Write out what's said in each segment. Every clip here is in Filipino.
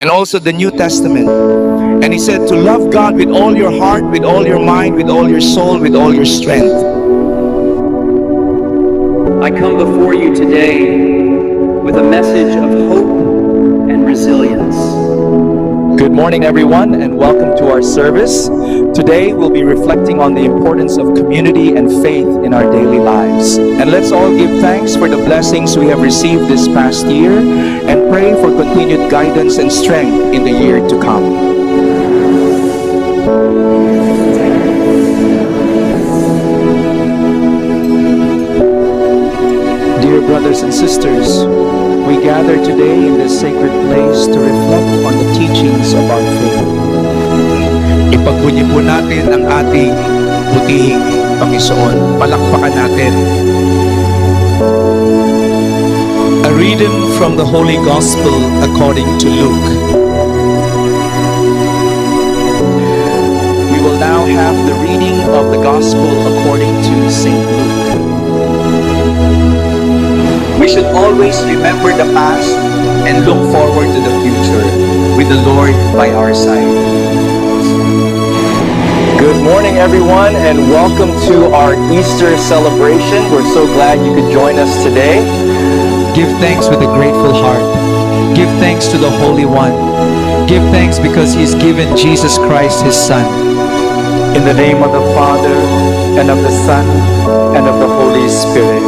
and also the New Testament. And he said to love God with all your heart, with all your mind, with all your soul, with all your strength. I come before you today with a message of hope and resilience. Good morning, everyone, and welcome to our service. Today, we'll be reflecting on the importance of community and faith in our daily lives. And let's all give thanks for the blessings we have received this past year and pray for continued guidance and strength in the year to come. Dear brothers and sisters, we gather today in this sacred place to reflect on the teachings of our faith. Ipagbunyi po natin ang ating butihing Panginoon. Palakpakan natin. A reading from the Holy Gospel according to Luke. We will now have the reading of the Gospel according to St. Luke. We should always remember the past and look forward to the future with the Lord by our side. Good morning, everyone, and welcome to our Easter celebration. We're so glad you could join us today. Give thanks with a grateful heart. Give thanks to the Holy One. Give thanks because He's given Jesus Christ, His Son. In the name of the Father, and of the Son, and of the Holy Spirit.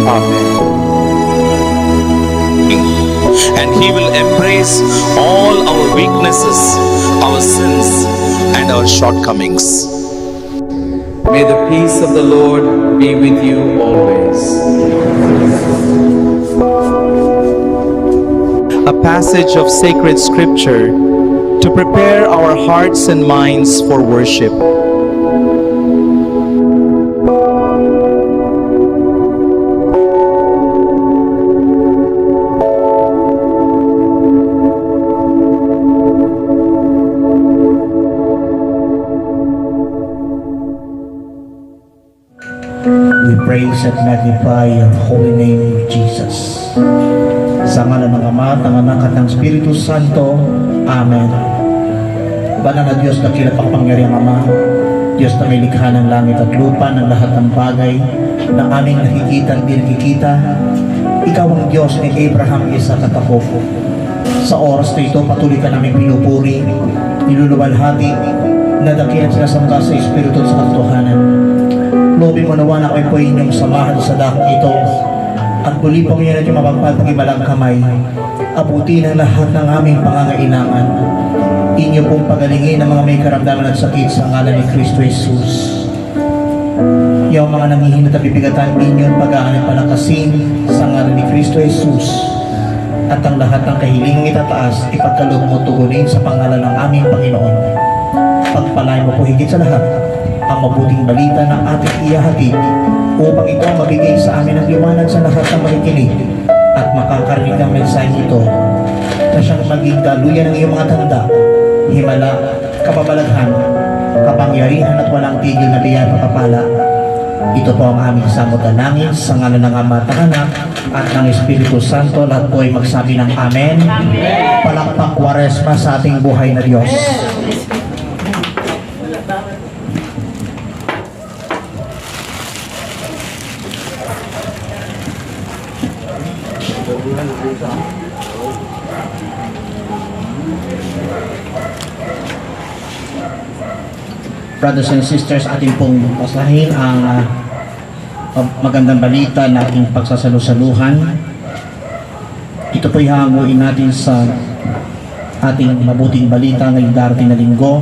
Amen. And He will embrace all our weaknesses, our sins, and our shortcomings. May the peace of the Lord be with you always. A passage of sacred scripture to prepare our hearts and minds for worship. We praise and magnify your holy name, Jesus. Sa ngalan ng Ama, ng Anak at ng Espiritu Santo. Amen. Banal na Diyos, dakilat makapangyarihang Ama, Diyos na may likha ng langit at lupa, ng lahat ng bagay na aming nakikita at di nakikita. Ikaw ang Diyos ni Abraham, Isaac at Jacob. Sa oras na ito, patuloy ka namin pinupuri, niluluwalhati, na dakilat sinasamba sa Espiritu at sa katotohanan. Loobin mo nawa na kayo po inyong samahan sa dakong ito at muli po ngayon at yung mapagpapagimalang kamay. Abutin ang lahat ng aming pangangailangan. Inyo pong pagalingin ang mga may karamdaman at sakit sa ngalan ni Kristo Jesus. Yung mga nangihinat at bibigatan inyong pag-aanit palakasin sa ngalan ni Kristo Jesus. At ang lahat ng kahilingang itataas, ipagkaloob mo tugunin sa pangalan ng aming Panginoon. Pagpalain mo po higit sa lahat ang mabuting balita na ating ihahatid upang ito mabigay sa amin ang liwanag sa lahat ng makikinig at makakarinig ang mensahe ito na siyang maging daluyan ng iyong mga tanda, himala, kapabalaghan, kapangyarihan at walang tigil na biyaya papapala. Ito po ang aming samot-dalangin sa ngalan ng Ama at ng Anak at ng Espiritu Santo. Lahat po ay magsabi ng Amen. Palakpak Kwaresma sa ating buhay na Diyos. Brothers and sisters, ating pong basahin ang magandang balita na ating pagsasalusaluhan. Ito po'y hanguin natin sa ating mabuting balita ngayong darating na linggo.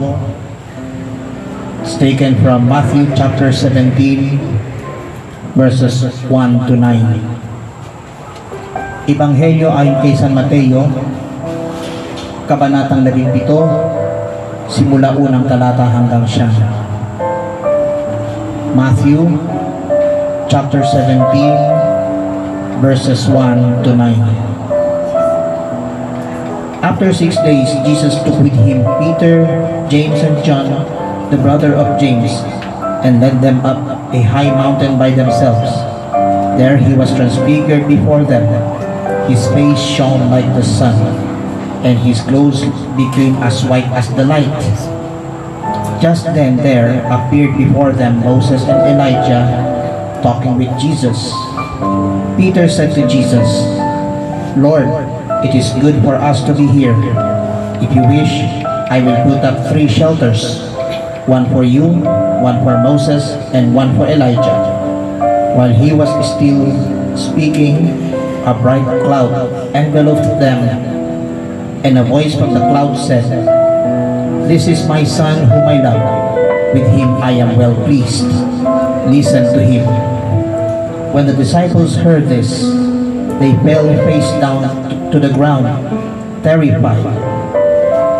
It's taken from Matthew chapter 17 verses 1 to 9. Ebanghelyo ayon kay San Mateo, kabanatang 17, simula unang talata hanggang 9. Matthew chapter 17 verses 1 to 9. After 6 days, Jesus took with him Peter, James, and John, the brother of James, and led them up a high mountain by themselves. There he was transfigured before them. His face shone like the sun, and his clothes became as white as the light. Just then there appeared before them Moses and Elijah talking with Jesus. Peter said to Jesus, "Lord, it is good for us to be here. If you wish, I will put up 3 shelters, one for you, one for Moses, and one for Elijah." While he was still speaking, a bright cloud enveloped them, and a voice from the cloud said, "This is my son whom I love. With him I am well pleased. Listen to him." When the disciples heard this, they fell face down to the ground, terrified.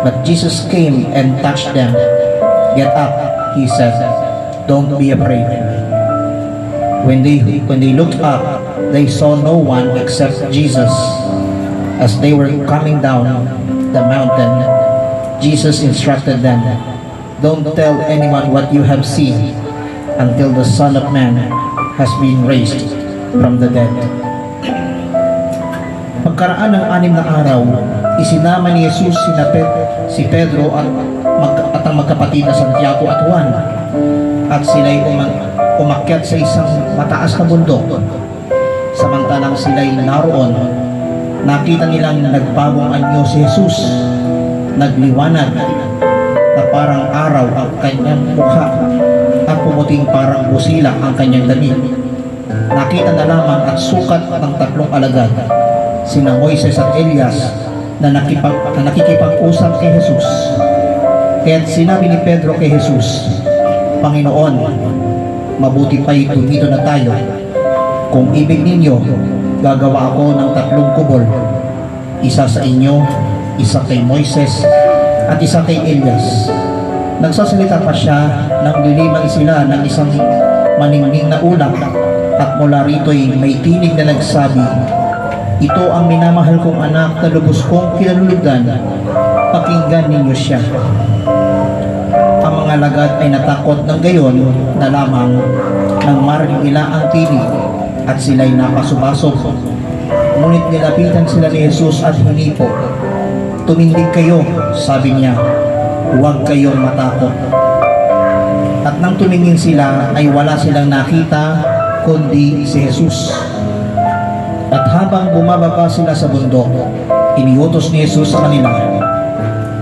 But Jesus came and touched them. "Get up," he said. "Don't be afraid." When they looked up, they saw no one except Jesus. As they were coming down the mountain, Jesus instructed them, "Don't tell anyone what you have seen until the Son of Man has been raised from the dead." Pagkaraan ng 6 na araw, isinama ni Jesus si Pedro at ang magkapatid na Santiago at Juan, at sila'y umakyat sa isang mataas na bundok. Samantalang sila'y naroon, nakita nilang nagbagong anyo si Jesus. Nagliwanag na parang araw ang kanyang mukha at pumuting parang busila ang kanyang damit. Nakita na lamang at sukat ng 3 alagad, sina Moises at Elias, na nakikipag-usap kay Jesus. Kaya't sinabi ni Pedro kay Jesus, "Panginoon, mabuti pa'y dito na tayo. Kung ibig ninyo, gagawa ako ng 3 kubol. Isa sa inyo, isa kay Moises, at isa kay Elias." Nagsasalita pa siya nang liliman sila ng isang maningning na ulap, at mula rito'y may tinig na nagsabi, "Ito ang minamahal kong anak na lubos kong kinalulugdan. Pakinggan ninyo siya." Ang mga lagad ay natakot ng gayon na lamang nang marinig nila ang tinig, at sila'y napasubasok. Ngunit nilapitan sila ni Jesus at hinipo. "Tumindig kayo," sabi niya, "huwag kayong matakot." At nang tumingin sila ay wala silang nakita kundi si Jesus. At habang bumababa sila sa bundok, iniutos ni Jesus sa kanila,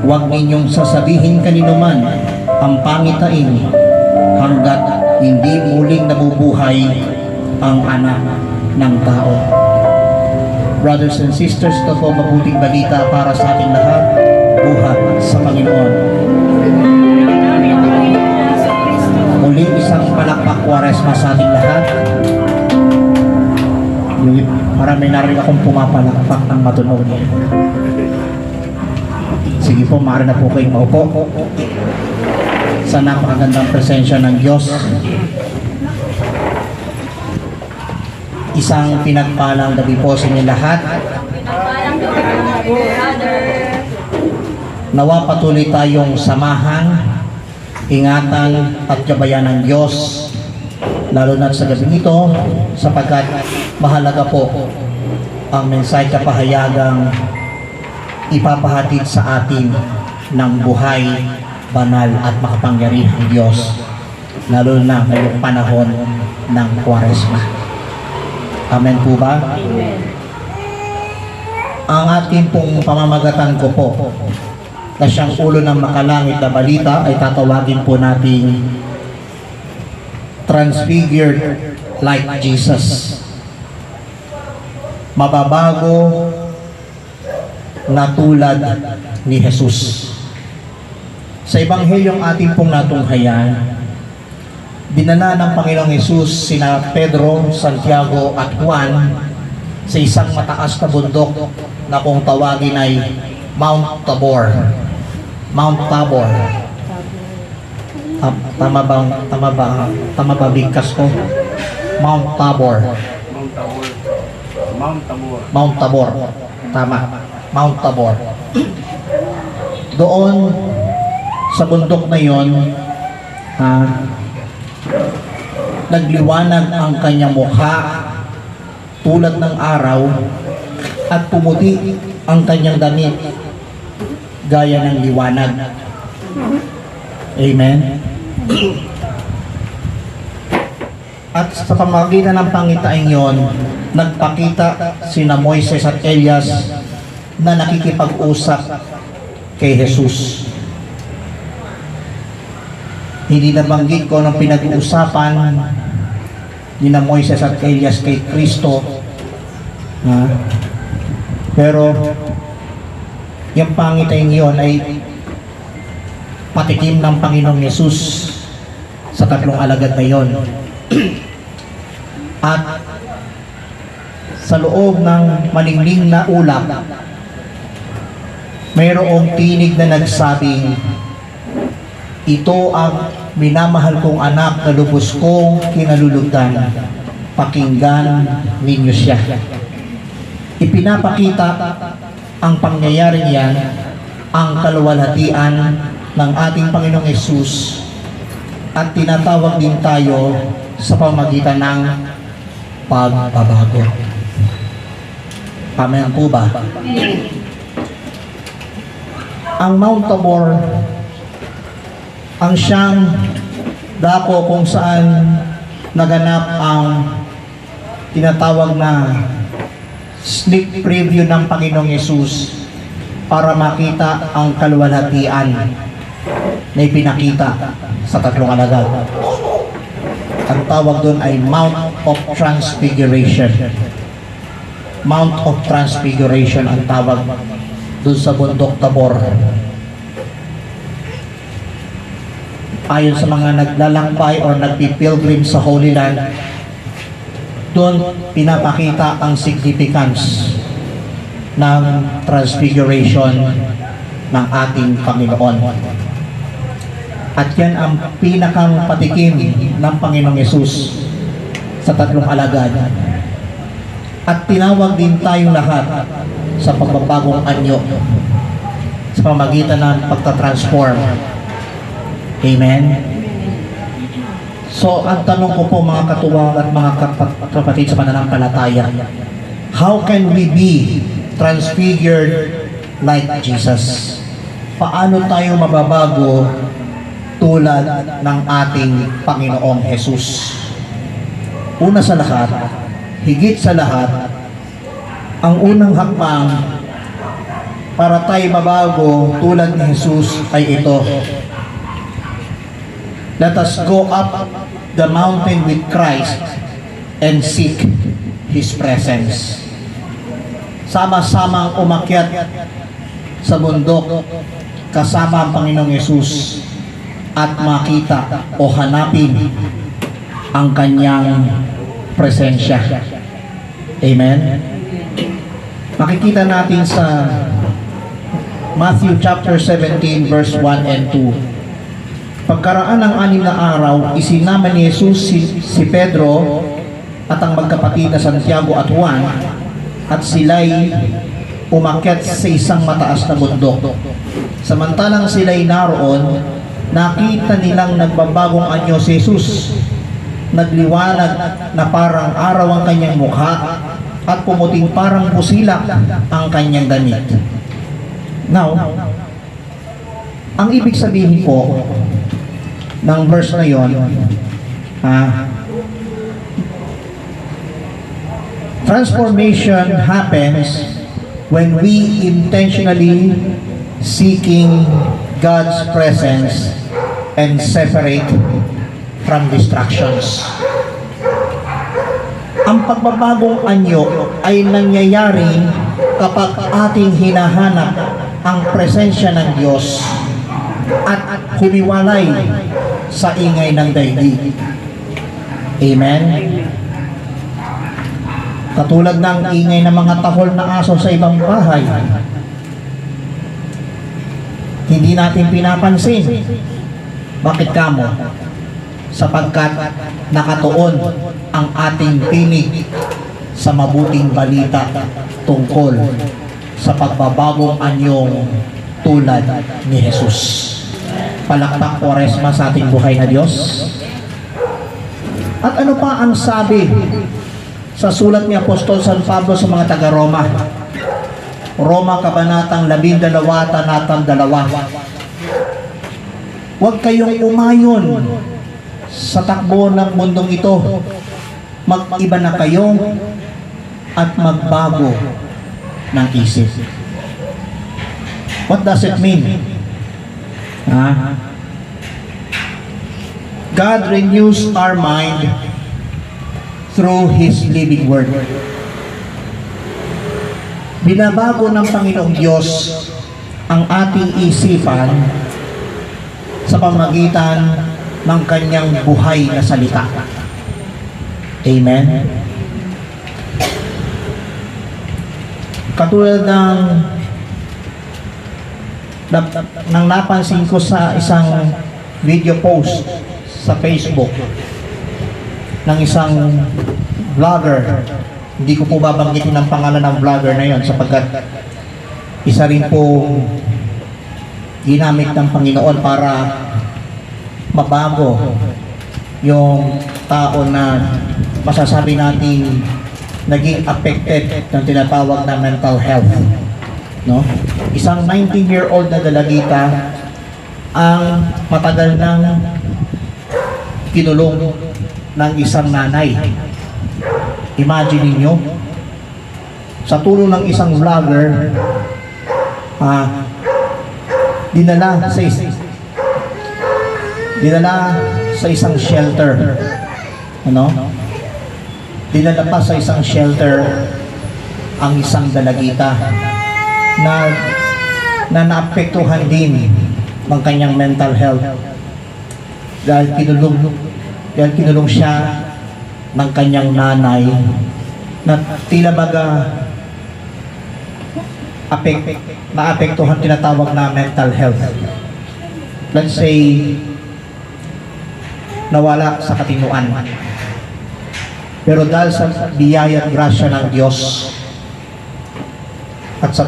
"Huwag ninyong sasabihin kaninuman ang pangitain hanggat hindi muling nabubuhay ang anak ng tao." Brothers and sisters, ito po mabuting balita para sa ating lahat. Buhat sa Panginoon. Muli isang palakpak Kwaresma sa ating lahat. Parang may narinig akong pumapalakpak ng matunog. Sige po, maaari na po kayong maupo sa napakagandang presensya ng Diyos. Isang pinagpalang gabi po sa inyo lahat. Nawa patuloy tayong samahan, ingatan at gabayan ng Diyos, lalo na sa gabi nito, sapagkat mahalaga po ang mensahe kapahayagang ipapahatid sa atin ng buhay, banal at makapangyarihang Diyos, lalo na ngayong panahon ng Kwaresma. Amen po ba? Amen. Ang ating pong pamamagatan ko po na siyang ulo ng makalangit na balita ay tatawagin po nating Transfigured like Jesus. Mababago na tulad ni Jesus. Sa Ebanghelyong ating pong natunghayan, dinala ng Panginoong Jesus sina Pedro, Santiago at Juan sa isang mataas na bundok na kung tawagin ay Mount Tabor. Mount Tabor. Tama ba bigkas ko? Mount Tabor. Mount Tabor. Tama. Mount Tabor. Doon sa bundok na yon, nagliwanag ang kanyang mukha tulad ng araw at pumuti ang kanyang damit gaya ng liwanag. Amen? At sa pamamagitan ng pangitaing yon, nagpakita sina Moises at Elias na nakikipag-usap kay Jesus. Hindi nabanggit ko ng pinag-uusapan ni na Moises at Elias kay Kristo. Pero yung pangitaing yon ay patikim ng Panginoong Yesus sa tatlong alagad na yon. At sa loob ng malingling na ulap, mayroong tinig na nagsabing, "Ito ang minamahal kong anak na lubos kong kinalulugdan. Pakinggan ninyo siya." Ipinapakita ang pangyayaring yan, ang kaluwalhatian ng ating Panginoong Yesus, at tinatawag din tayo sa pamamagitan ng pagbabago. Amen po ba? Ang Mount Tabor ang siyang dako kung saan naganap ang tinatawag na sneak preview ng Panginoong Yesus para makita ang kaluwalhatian na ipinakita sa tatlong alagad. Ang tawag doon ay Mount of Transfiguration. Mount of Transfiguration ang tawag doon sa bundok Tabor. Ayon sa mga naglalakbay o nagpipilgrim sa Holy Land, doon pinapakita ang significance ng Transfiguration ng ating Panginoon. At yan ang pinakang patikim ng Panginoong Yesus sa tatlong alagad. At tinawag din tayong lahat sa pagbabagong anyo sa pamagitan ng pagtatransform. Amen? So, ang tanong ko po mga katuwang at mga kapatid sa pananampalataya, how can we be transfigured like Jesus? Paano tayo mababago tulad ng ating Panginoong Jesus? Una sa lahat, higit sa lahat, ang unang hakbang para tayo mabago tulad ni Jesus ay ito. Let us go up the mountain with Christ and seek His presence. Sama-samang umakyat sa bundok kasama ang Panginoong Yesus at makita o hanapin ang kanyang presensya. Amen? Makikita natin sa Matthew chapter 17 verse 1 and 2. Pagkaraan ng 6 na araw, isinama ni Jesus si Pedro at ang magkapatid na Santiago at Juan, at sila'y umakyat sa isang mataas na bundok. Samantalang sila'y naroon, nakita nilang nagbabagong anyo si Jesus. Nagliwanag na parang araw ang kanyang mukha at pumuting parang busilak ang kanyang damit. Now, ang ibig sabihin po ng verse na yon, transformation happens when we intentionally seeking God's presence and separate from distractions. Ang pagbabagong anyo ay nangyayari kapag ating hinahanap ang presensya ng Diyos at humiwalay sa ingay ng daigdig. Amen? Katulad ng ingay ng mga tahol na aso sa ibang bahay, hindi natin pinapansin. Bakit kamo? Sapagkat nakatuon ang ating tinig sa mabuting balita tungkol sa pagbabagong anyong tulad ni Jesus. Palakpak Kwaresma sa ating buhay na Diyos. At ano pa ang sabi sa sulat ni Apostol San Pablo sa mga taga-Roma? Roma Kabanatang 12, Talatang 2. Huwag kayong umayon sa takbo ng mundong ito. Mag-iba na kayo at magbago ng isip. What does it mean? God renews our mind through His living Word. Binabago ng Panginoong Diyos ang ating isipan sa pamamagitan ng Kanyang buhay na salita. Amen? Katulad ng napansin ko sa isang video post sa Facebook ng isang vlogger. Hindi ko po babanggitin ang pangalan ng vlogger na yon sapagkat isa rin po ginamit ng Panginoon para mabago yung tao na masasabi natin naging affected ng tinatawag na mental health. No? Isang 19-year-old na dalagita ang matagal nang kinulong ng isang nanay. Imagine niyo sa tulong ng isang vlogger, dinala sa isang shelter. Dinala pa sa isang shelter ang isang dalagita na naapektuhan din ng kanyang mental health dahil kinulong siya ng kanyang nanay na tila baga naapektuhan, tinatawag na mental health. Let's say nawala sa katinuan, pero dahil sa biyaya at grasya ng Diyos at sa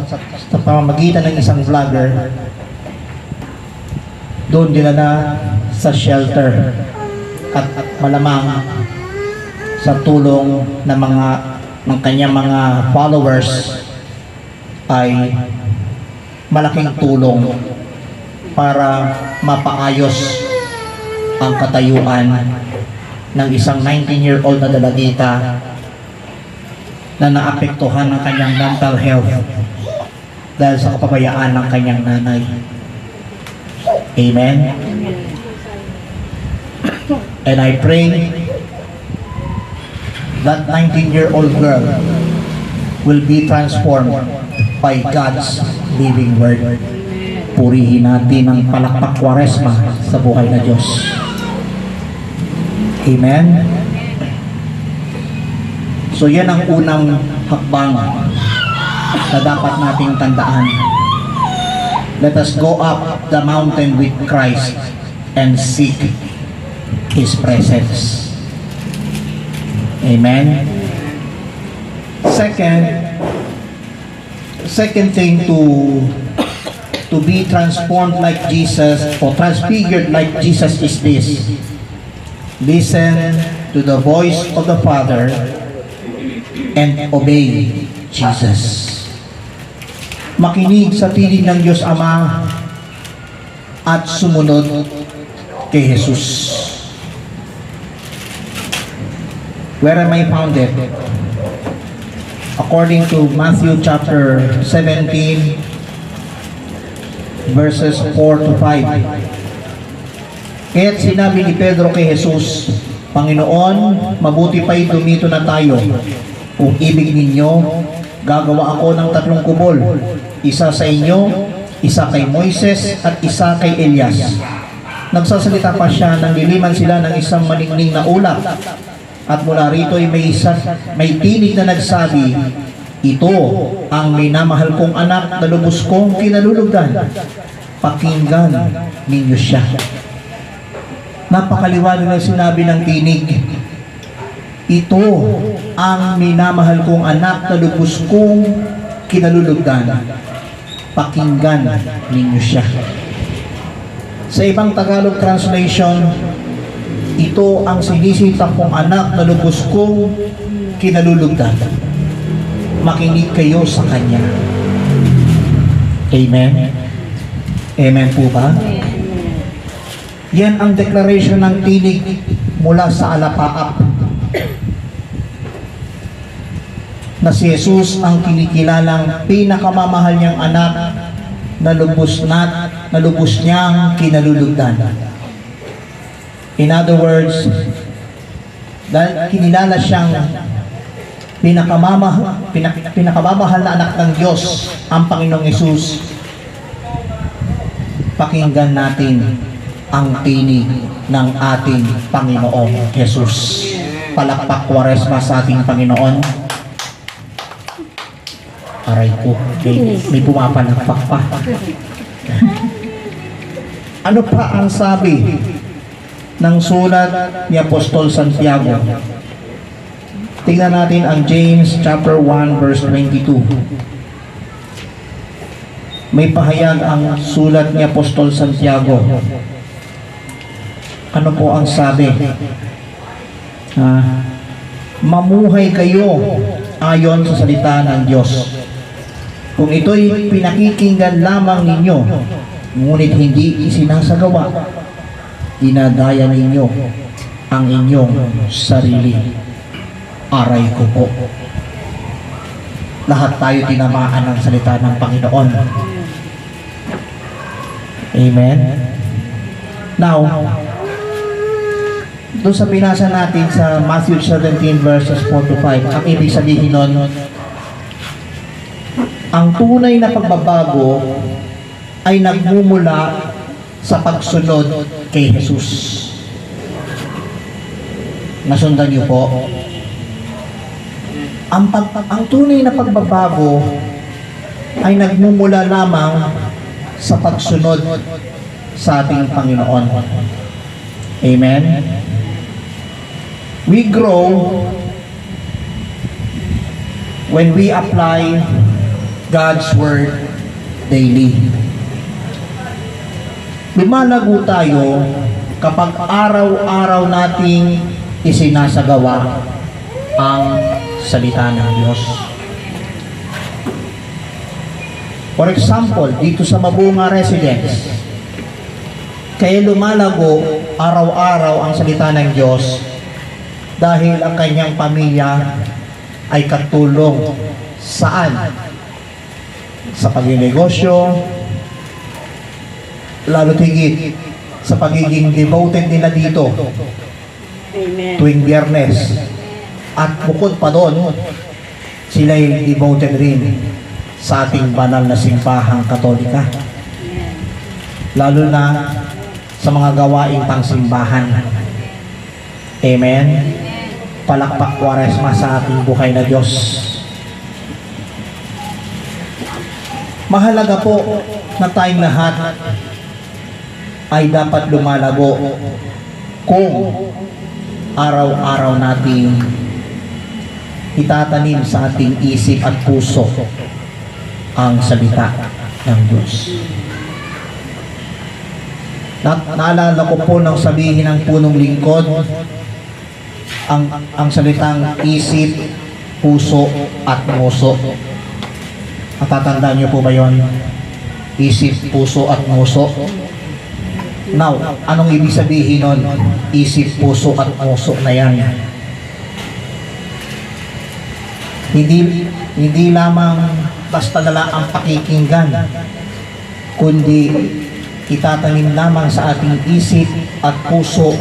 pamamagitan ng isang vlogger, doon dinala sa shelter at malamang sa tulong ng kanyang mga followers ay malaking tulong para mapaayos ang katayuan ng isang 19-year-old na dalagita na naapektuhan ng kanyang mental health dahil sa kapabayaan ng kanyang nanay. Amen? And I pray that 19-year-old girl will be transformed by God's living Word. Purihin natin ang palakpak Kwaresma sa buhay na Diyos. Amen? So yan ang unang hakbang na dapat nating tandaan. Let us go up the mountain with Christ and seek His presence. Amen? Second thing to be transformed like Jesus or transfigured like Jesus is this: listen to the voice of the Father and obey Jesus. Makinig sa tinig ng Diyos Ama at sumunod kay Jesus. Where am I found it? According to Matthew chapter 17, verses 4 to 5. Kaya't sinabi ni Pedro kay Jesus, Panginoon, mabuti pa'y dumito na tayo. Kung ibig ninyo, gagawa ako ng 3 kubol. Isa sa inyo, isa kay Moises, at isa kay Elias. Nagsasalita pa siya nang liliman sila ng isang maningning na ulap. At mula rito ay may tinig na nagsabi, ito ang minamahal kong anak na lubos kong kinalulugdan. Pakinggan ninyo siya. Napakaliwanag na sinabi ng tinig. Ito ang minamahal kong anak na lubos kong kinalulugdan. Pakinggan ninyo siya. Sa ibang Tagalog translation, ito ang sinisitang kong anak na lubos kong kinalulugdan. Makinig kayo sa Kanya. Amen? Amen po ba? Yan ang declaration ng tinig mula sa alapaap na si Jesus ang kinikilalang pinakamamahal niyang anak na lubos niyang kinalulugdan. In other words, dahil kinilala siyang pinakamamahal na anak ng Diyos, ang Panginoong Hesus, pakinggan natin ang tinig ng ating Panginoong Hesus. Palakpak Kwaresma sa ating Panginoon. Aray ko, may pumapalakpak pa. Ano pa ang sabi ng sulat ni Apostol Santiago? Tingnan natin ang James chapter 1 verse 22. May pahayag ang sulat ni Apostol Santiago. Ano po ang sabi? Mamuhay kayo ayon sa salita ng Diyos. Kung ito'y pinakikinggan lamang ninyo, ngunit hindi isinasagawa, dinadaya ninyo ang inyong sarili. Aray ko po. Lahat tayo tinamaan ng salita ng Panginoon. Amen? Now, doon sa binasa natin sa Matthew 17 verses 4 to 5, ang ibig sabihin nun, ang tunay na pagbabago ay nagmumula sa pagsunod kay Jesus. Nasundan niyo po? Ang tunay na pagbabago ay nagmumula lamang sa pagsunod sa ating Panginoon. Amen? We grow when we apply God's Word daily. Lumalago tayo kapag araw-araw nating isinasagawa ang salita ng Diyos. For example, dito sa Mabunga Residence, kaya lumalago araw-araw ang salita ng Diyos dahil ang kanyang pamilya ay katulong saan? Sa pag-negosyo, lalo higit sa pagiging devoted nila dito. Amen. Tuwing Biyernes. At bukod pa doon, sila ay devoted rin sa ating banal na simbahang Katolika. Lalo na sa mga gawaing pangsimbahan. Amen? Palakpak Kwaresma sa ating buhay na Diyos. Mahalaga po na tayong lahat ay dapat lumalago kung araw-araw nating itatanim sa ating isip at puso ang salita ng Diyos. Naalala ko po nang sabihin ng punong lingkod ang salitang isip, puso at nguso. Natatandaan niyo po ba yon? Isip, puso at nguso. Now, anong ibig sabihin nun? Isip, puso at nguso na yan. Hindi lamang basta nala ang pakikinggan, kundi itatanim lamang sa ating isip at puso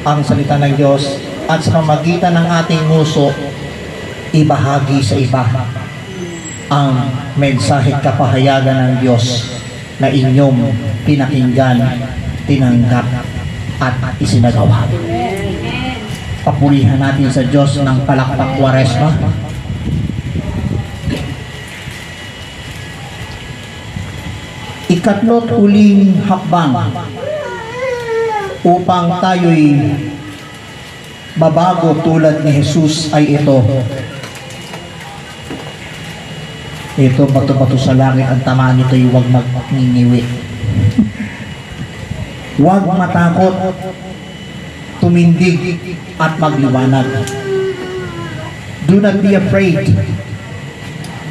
ang salita ng Diyos, at sa pamagitan ng ating nguso, ibahagi sa iba ang mensahe kapahayagan ng Diyos na inyong pinakinggan, tinanggap at isinagawa. Papurihan natin sa Diyos ng palakpak Kwaresma. Ikatlo't huling hakbang upang tayo'y babago tulad ni Jesus ay ito. Ito, bato-bato sa langit, ang tamaan nito'y huwag magningiwi. Huwag matakot, tumindig at magliwanag. Do not be afraid.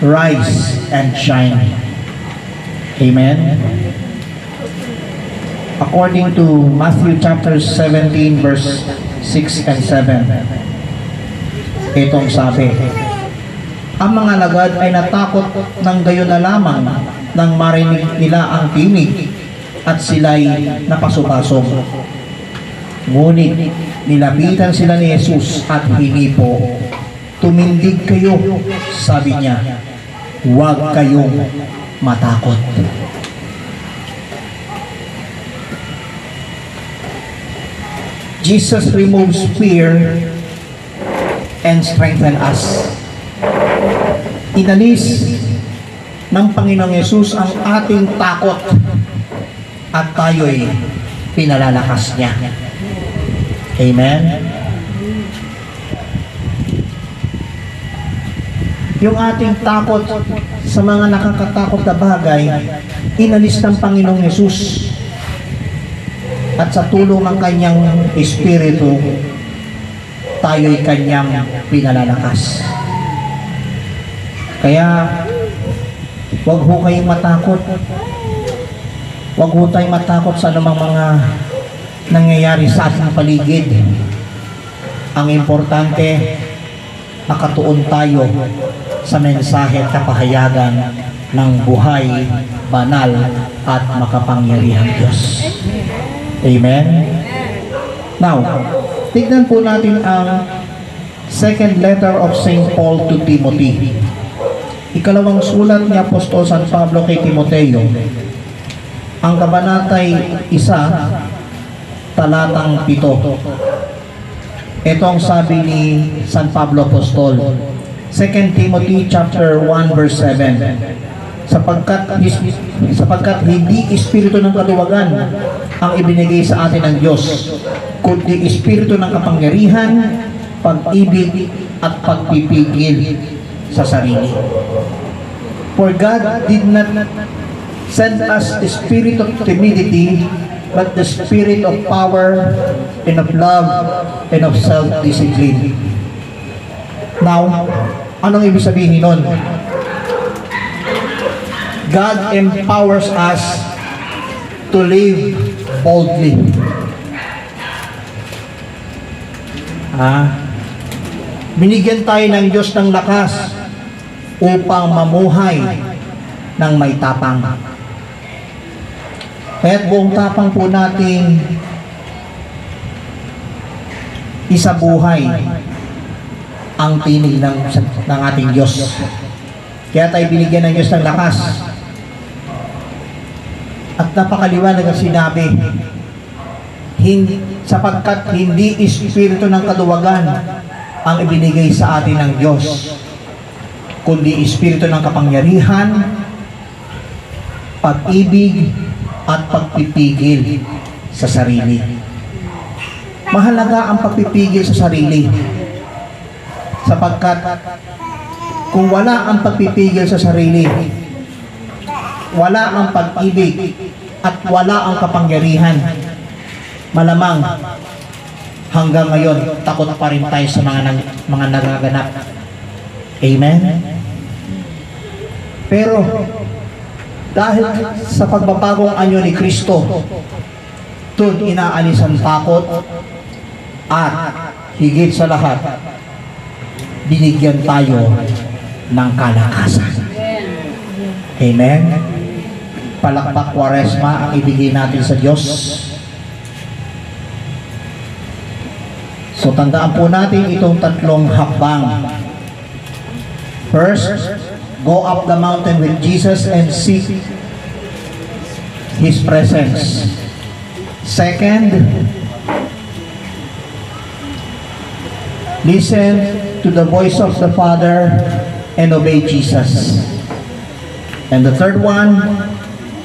Rise and shine. Amen. According to Matthew chapter 17 verse 6 and 7, itong sabi, ang mga lagad ay natakot ng gayon na lamang nang marinig nila ang tinig at sila'y napasupasok. Ngunit nilapitan sila ni Jesus at hinipo. Tumindig kayo, sabi niya, huwag kayong matakot. Jesus removes fear and strengthens us. Inalis ng Panginoong Yesus ang ating takot at tayo'y pinalalakas niya. Amen? Yung ating takot sa mga nakakatakot na bagay, inalis ng Panginoong Yesus. At sa tulong ng kanyang Espiritu, tayo'y kanyang pinalalakas. Kaya, huwag ho kayong matakot. Huwag ho tayong matakot sa anumang mga nangyayari sa ating paligid. Ang importante, nakatuon tayo sa mensahe at kapahayagan ng buhay, banal at makapangyarihang Diyos. Amen? Now, tignan po natin ang second letter of St. Paul to Timothy. Ikalawang sulat ni Apostol San Pablo kay Timoteo. Ang kabanatay 1, talatang 7. Ito ang sabi ni San Pablo Apostol. 2 Timothy chapter 1 verse 7. Sapagkat hindi espiritu ng kaluwagan ang ibinigay sa atin ng Diyos, kundi espiritu ng kapangyarihan, pag-ibig at pagpipigil sa sarili. For God did not send us the spirit of timidity, but the spirit of power and of love and of self-discipline. Now, anong ibig sabihin nun? God empowers us to live boldly. Binigyan tayo ng Diyos ng lakas upang mamuhay ng may tapang. Kaya't buong tapang po natin isabuhay ang tinig ng ating Diyos. Kaya tayo binigyan ng Diyos ng lakas. At napakaliwanag ang sinabi, sapagkat hindi espiritu ng kaluwagan ang ibinigay sa atin ng Diyos, kundi espiritu ng kapangyarihan, pag-ibig, at pagpipigil sa sarili. Mahalaga ang pagpipigil sa sarili, sapagkat kung wala ang pagpipigil sa sarili, wala ang pag-ibig at wala ang kapangyarihan, malamang hanggang ngayon takot pa rin tayo sa mga nagaganap. Amen? Pero dahil sa pagbabagong anyo ni Kristo, doon inaalis ang takot at higit sa lahat, binigyan tayo ng kalakasan. Amen? Palakpak Kwaresma ang ibigay natin sa Diyos. So tandaan po natin itong tatlong hakbang. First, go up the mountain with Jesus and seek His presence. Second, listen to the voice of the Father and obey Jesus. And the third one,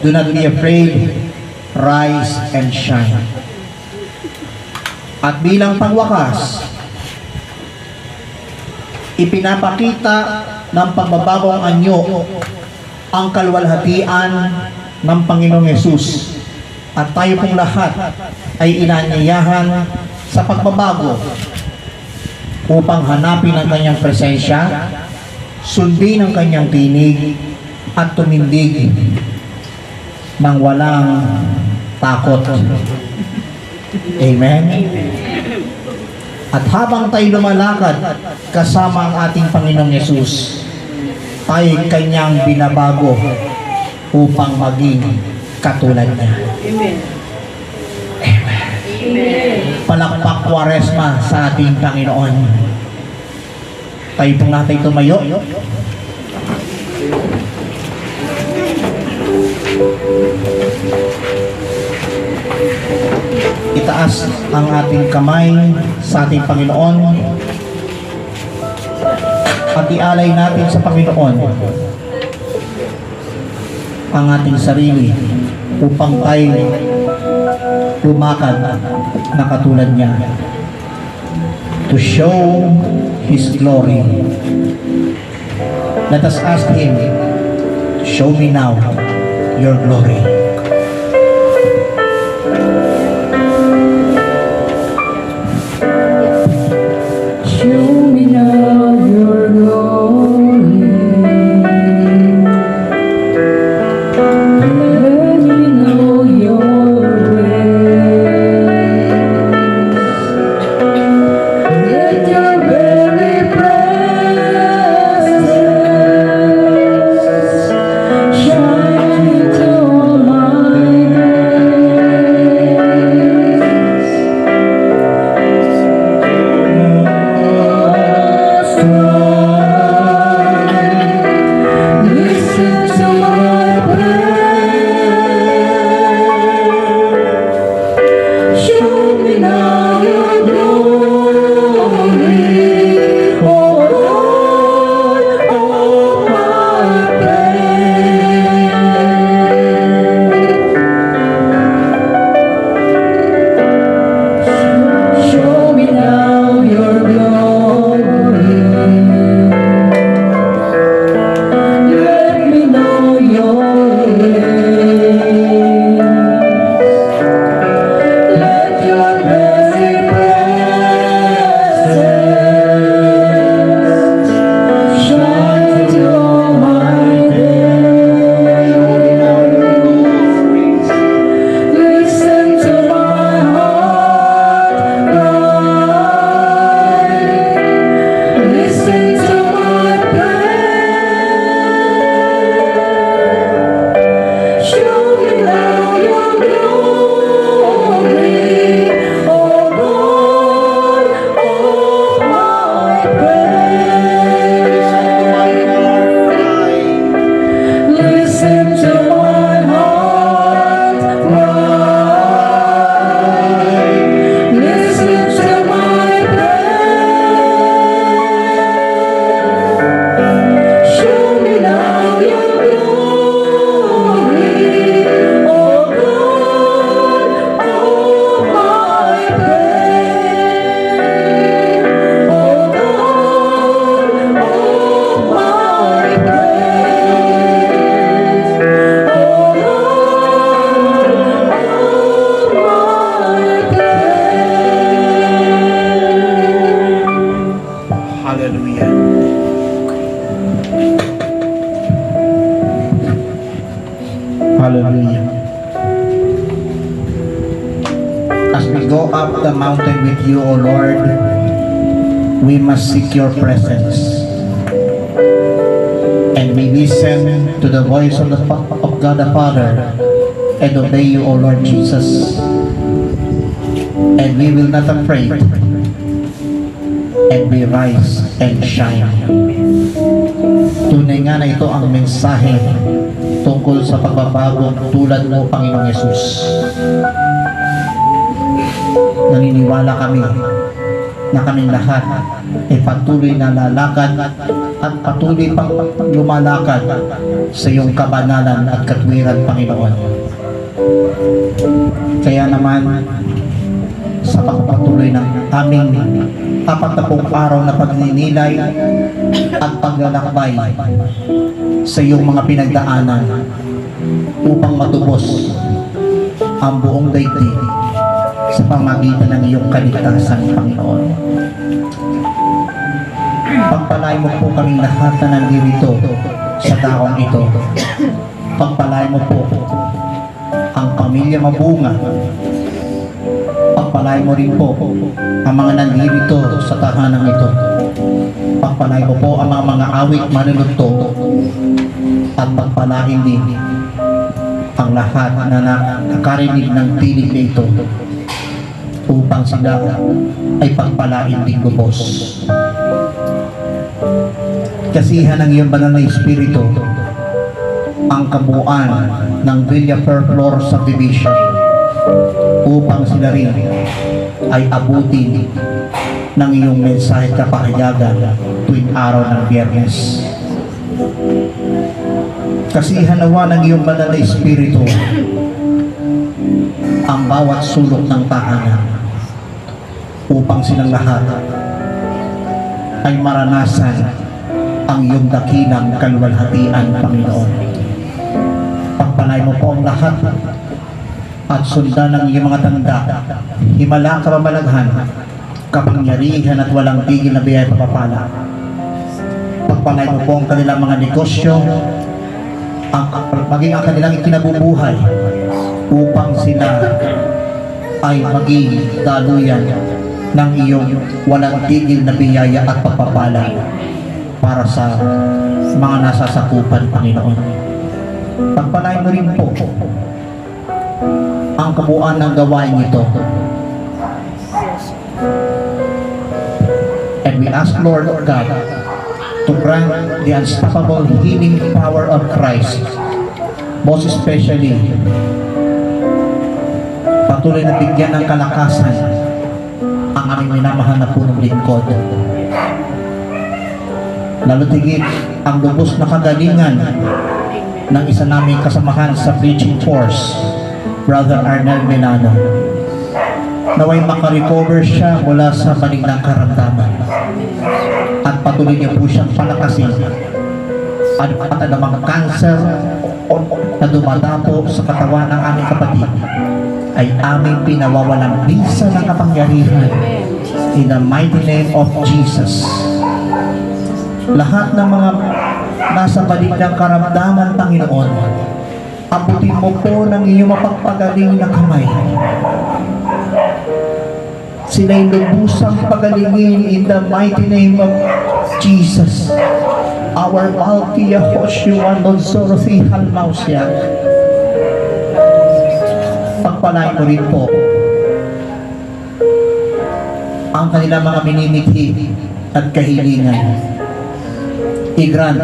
do not be afraid, rise and shine. At bilang pangwakas, ipinapakita ng pagbabagong anyo ang kalwalhatian ng Panginoong Yesus. At tayo pong lahat ay inanyayahan sa pagbabago upang hanapin ang kanyang presensya, sundin ang kanyang tinig, at tumindig ng walang takot. Amen? At habang tayo lumalakad kasama ang ating Panginoong Yesus, tayo kanyang binabago upang maging katulad niya. Amen. Amen. Palakpak Kwaresma sa ating Panginoon. Tayo pong natin tumayo. Itaas ang ating kamay sa ating Panginoon at ialay natin sa Panginoon ang ating sarili upang tayo lumakad na katulad niya, to show His glory. Let us ask Him, show me now your glory. Show me now your glory. Let me know your ways. Let your very presence shine into my listen to my prayer. Show me now your glory, oh Lord, oh my prayer. Show me now your glory. Let me know your ways. Let your very presence shine through my days. Listen to my heart cry. Listen to my prayer. Show me now your glory, oh Lord, oh my prayer. Listen to my heart cry. Listen to my prayer. Show me now your glory, oh God, oh my prayer. Oh God, oh my prayer. Oh Lord, oh my prayer. Hallelujah. Hallelujah. As we go up the mountain with you, O Lord, we must seek your presence. And we listen to the voice of God the Father and obey you, O Lord Jesus. And we will not afraid. And we rise and shine. Tunay nga na ito ang mensahe tungkol sa pagbabagong tulad mo, Panginoong Yesus. Naniniwala kami na kaming lahat ay patuloy na lalakad at patuloy pang lumalakad sa iyong kabanalan at katwiran, Panginoon. Kaya naman, sa pagpapatuloy ng aming 40 araw na pagninilay at paglalakbay sa iyong mga pinagdaanan upang matubos ang buong daigdig sa pamagitan ng iyong kaligtasan, Panginoon. Pagpalain mo po kaming lahat na nandito sa taong ito. Pagpalain mo po pamilya mabunga. Pagpalain mo rin po ang mga nandito sa tahanang ito. Pagpalain mo po ang mga awit manunugto at pagpalain din ang lahat na nakarinig ng tinig na ito upang sila ay pagpalain din ko, Boss. Kasihan ng iyong banal na Espiritu ang kabuuan ng Villa Fair Floor Subdivision upang sila rin ay abutin ng iyong mensahe at kapahayagan tuwing araw ng Biyernes. Kasihan nawa ng iyong banal na Espiritu ang bawat sulok ng tahanan upang silang lahat ay maranasan ang iyong dakilang kaluwalhatian, Panginoon. Pagpalay mo po ang lahat at sundan ng iyong mga tanda, himala, kababalaghan, kapangyarihan at walang tigil na biyaya papapala. Pagpalay mo po ang kanilang mga negosyo, maging ang kanilang ikinabubuhay upang sila ay maging daluyan ng iyong walang tigil na biyaya at pagpapala para sa mga nasasakupan, Panginoon. Pagpalain mo rin po ang kabuuan ng gawain ito. And we ask, Lord God, to grant the unstoppable healing power of Christ, most especially patuloy na bigyan ng kalakasan ang aming minamahal na punong lingkod. Lalo tigit ang lubos na kagalingan ng isa naming kasamahan sa preaching force, Brother Arnel Milano. Naway makarecover siya mula sa maliglang karamdaman at patuloy niyo po siyang palakasin at anumang cancer na dumadapo sa katawan ng aming kapatid ay aming pinawawalang bisa ng kapangyarihan in the mighty name of Jesus. Lahat ng mga nasa maliglang karamdaman, Panginoon, abutin mo po ng iyong mapagpagaling na kamay. Sila'y lubusang pagalingin in the mighty name of Jesus. Our Malkia Hoshua Nonsorothi Halmausya. Pagpalain mo rin po ang kanilang mga minimithi at kahilingan. I-grant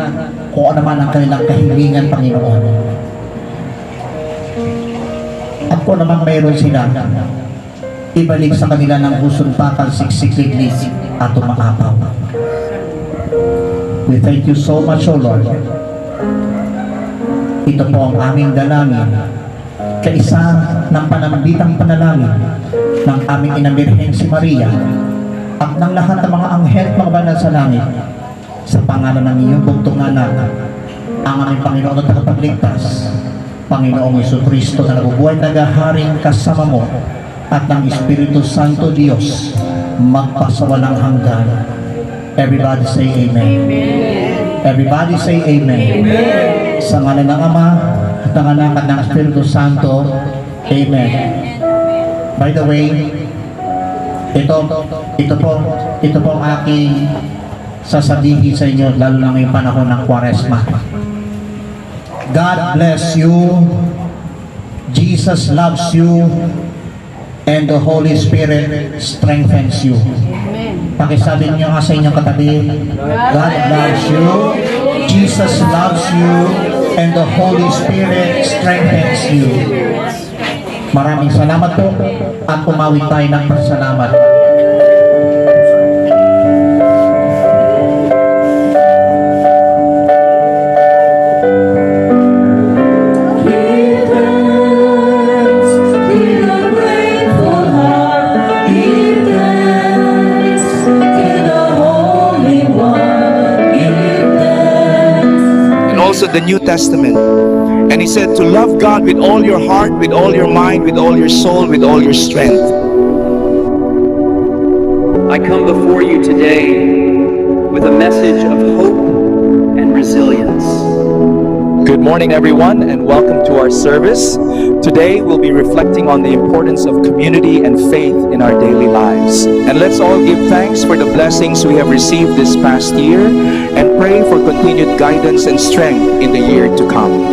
kung ano man ang kanilang kahilingan, Panginoon. At kung naman mayroon sila, ibalik sa kanila ng pusong pakal, siksik-liglig at umaapaw. We thank you so much, O Lord. Ito po ang aming dalangin, kaisa ng panambitang panalangin ng aming Ina Birhen si Maria at ng lahat ng mga anghel at mga banal sa langit, sa pangalan ng iyong bugtong anak, ang aming Panginoon at tagapagligtas, Panginoong Jesucristo na nabubuhay nagaharing kasama mo at ng Espiritu Santo Diyos magpasawalang hanggan. Everybody say Amen. Everybody say Amen. Sa ngalan ng Ama at ng Anak at ng Espiritu Santo. Amen. By the way, ito po ang aking sasabihin sa inyo, lalo na ngayong panahon ng Kwaresma. God bless you, Jesus loves you, and the Holy Spirit strengthens you. Pakisabi niyo nga sa inyong katabi, God loves you, Jesus loves you, and the Holy Spirit strengthens you. Maraming salamat po at umawit tayo ng pasalamat. Also the New Testament. And he said to love God with all your heart, with all your mind, with all your soul, with all your strength. I come before you today with a message of hope and resilience. Good morning, everyone, and welcome to our service. Today, we'll be reflecting on the importance of community and faith in our daily lives. And let's all give thanks for the blessings we have received this past year and pray for continued guidance and strength in the year to come.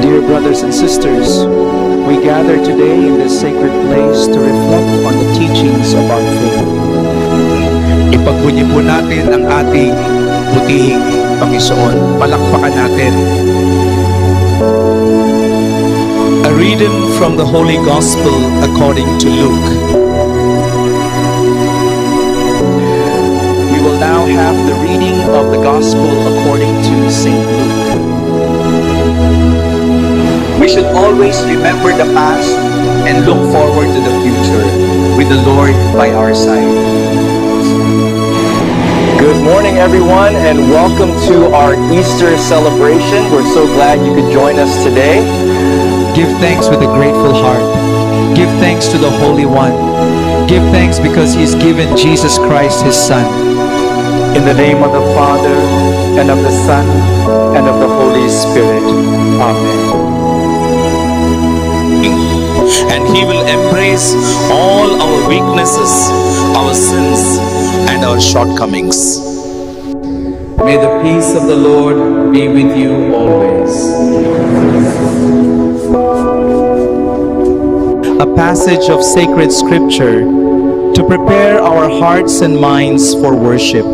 Dear brothers and sisters, we gather today in this sacred place to reflect on the teachings of our faith. Ipagbunyi po natin ang ating butihing Panginoon. Palakpakan natin. A reading from the Holy Gospel according to Luke. We will now have the reading of the Gospel according to St. Luke. We should always remember the past and look forward to the future with the Lord by our side. Good morning, everyone, and welcome to our Easter celebration. We're so glad you could join us today. Give thanks with a grateful heart. Give thanks to the Holy One. Give thanks because He's given Jesus Christ, His Son. In the name of the Father, and of the Son, and of the Holy Spirit. Amen. And He will embrace all our weaknesses, our sins, and our shortcomings. May the peace of the Lord be with you always. A passage of sacred scripture to prepare our hearts and minds for worship.